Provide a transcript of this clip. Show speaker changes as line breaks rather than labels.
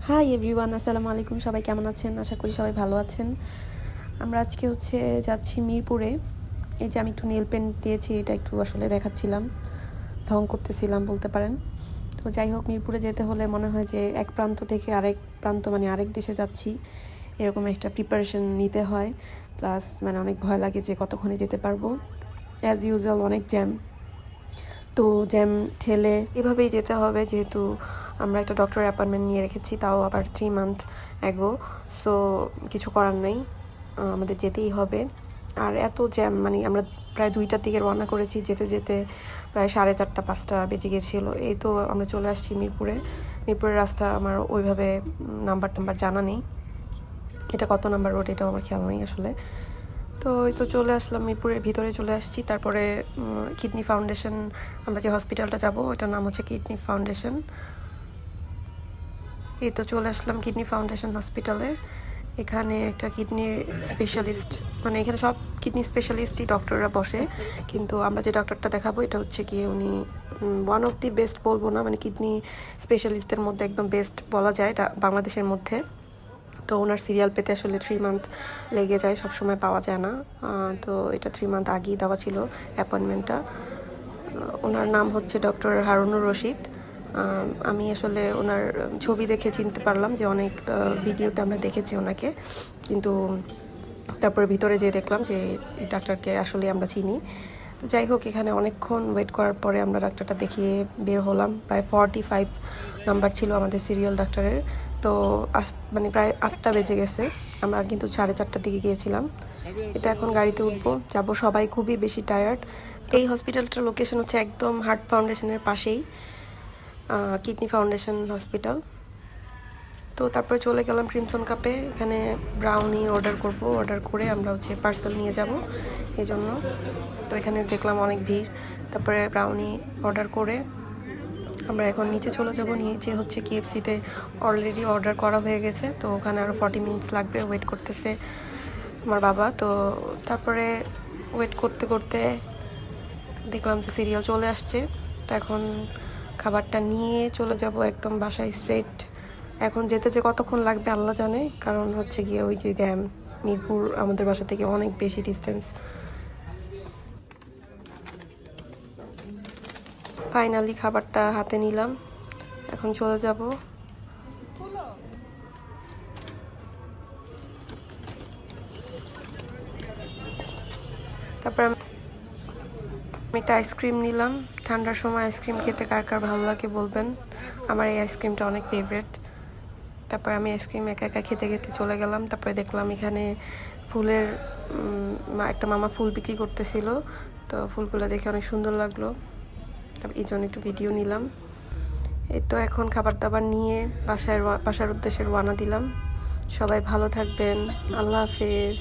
Hi everyone, আসসালামু আলাইকুম। সবাই কেমন আছেন? আশা করি সবাই ভালো আছেন। আমরা আজকে যাচ্ছি মিরপুরে। এই যে আমি একটু নেল পেন্ট দিয়েছি, এটা একটু আসলে দেখাচ্ছিলাম, ঢং করতেছিলাম বলতে পারেন। তো যাই হোক, মিরপুরে যেতে হলে মনে হয় যে এক প্রান্ত থেকে আরেক প্রান্ত মানে আরেক দেশে যাচ্ছি, এরকম একটা প্রিপারেশন নিতে হয়। প্লাস মানে অনেক ভয় লাগে যে কতক্ষণে যেতে পারবো। অ্যাজ ইউজুয়াল অনেক জ্যাম, তো জ্যাম ঠেলে এভাবেই যেতে হবে, যেহেতু আমরা একটা ডক্টরের অ্যাপয়েন্টমেন্ট নিয়ে রেখেছি, তাও আবার 3 মান্থ অ্যাগো। সো কিছু করার নেই, আমাদের যেতেই হবে। আর এত জ্যাম, মানে আমরা প্রায় 2টার দিকে রওনা করেছি, যেতে যেতে প্রায় 4:30-5টা বেজে গিয়েছিলো। এই তো আমরা চলে আসছি মিরপুরে। মিরপুরের রাস্তা আমার ওইভাবে নাম্বার জানা নেই, এটা কত নাম্বার রোড এটাও আমার খেয়াল নেই আসলে। তো এই তো চলে আসলাম, মিরপুরের ভিতরে চলে আসছি। তারপরে কিডনি ফাউন্ডেশন, আমরা যে হসপিটালটা যাব ওটার নাম হচ্ছে কিডনি ফাউন্ডেশন। এই তো চলে আসলাম কিডনি ফাউন্ডেশন হসপিটালে। এখানে একটা কিডনির স্পেশালিস্ট, মানে এখানে সব কিডনি স্পেশালিস্টই ডক্টররা বসে, কিন্তু আমরা যে ডক্টরটা দেখাবো এটা হচ্ছে কি উনি ওয়ান অফ দি বেস্ট বলবো না, মানে কিডনি স্পেশালিস্টদের মধ্যে একদম বেস্ট বলা যায় এটা বাংলাদেশের মধ্যে। তো ওনার সিরিয়াল পেতে আসলে 3 মান্থ লেগে যায়, সব সময় পাওয়া যায় না। তো এটা 3 মান্থ আগেই দেওয়া ছিল অ্যাপয়েন্টমেন্টটা। ওনার নাম হচ্ছে ডক্টর হারুনুর রশিদ। আমি আসলে ওনার ছবি দেখে চিনতে পারলাম, যে অনেক ভিডিওতে আমরা দেখেছি ওনাকে, কিন্তু তারপরে ভিতরে যেয়ে দেখলাম যে এই ডাক্তারকে আসলে আমরা চিনি। তো যাই হোক, এখানে অনেকক্ষণ ওয়েট করার পরে আমরা ডাক্তারটা দেখিয়ে বের হলাম। প্রায় 45 নাম্বার ছিল আমাদের সিরিয়াল ডাক্তারের। তো মানে প্রায় 8টা বেজে গেছে, আমরা কিন্তু 4:30টার দিকে গিয়েছিলাম। এটা এখন গাড়িতে উঠবো, যাব। সবাই খুবই বেশি টায়ার্ড। এই হসপিটালটার লোকেশন হচ্ছে একদম হার্ট ফাউন্ডেশনের পাশেই, কিডনি ফাউন্ডেশন হসপিটাল। তো তারপরে চলে গেলাম ক্রিমসন কাপে, এখানে ব্রাউনি অর্ডার করে আমরা পার্সেল নিয়ে যাব এই জন্য। তো এখানে দেখলাম অনেক ভিড়, তারপরে ব্রাউনি অর্ডার করে আমরা এখন নিচে চলে যাব। নিচে হচ্ছে KFC-তে অলরেডি অর্ডার করা হয়ে গেছে, তো ওখানে আরও 40 মিনিটস লাগবে, ওয়েট করতেছে আমার বাবা। তো তারপরে ওয়েট করতে করতে দেখলাম যে সিরিয়াল চলে আসছে। তো এখন খাবারটা নিয়ে চলে যাব একদম বাসায় স্ট্রেট। এখন যেতে যে কতক্ষণ লাগবে আল্লাহ জানে, কারণ হচ্ছে গিয়ে ওই যে জ্যাম। মিরপুর আমাদের বাসা থেকে অনেক বেশি ডিস্টেন্স। ফাইনালি খাবারটা হাতে নিলাম, এখন চলে যাব। তারপর আমি একটা আইসক্রিম নিলাম। ঠান্ডার সময় আইসক্রিম খেতে কার কার ভালো লাগে বলবেন, আমার এই আইসক্রিমটা অনেক ফেভারিট। তারপর আমি আইসক্রিম একা একা খেতে খেতে চলে গেলাম। তারপরে দেখলাম এখানে ফুলের একটা মামা ফুল বিক্রি করতেছিল, তো ফুলগুলো দেখে অনেক সুন্দর লাগলো, তারপর এই জন্য একটু ভিডিও নিলাম। এই তো এখন খাবার দাবার নিয়ে বাসার উদ্দেশ্যে রওনা দিলাম। সবাই ভালো থাকবেন, আল্লাহ হাফেজ।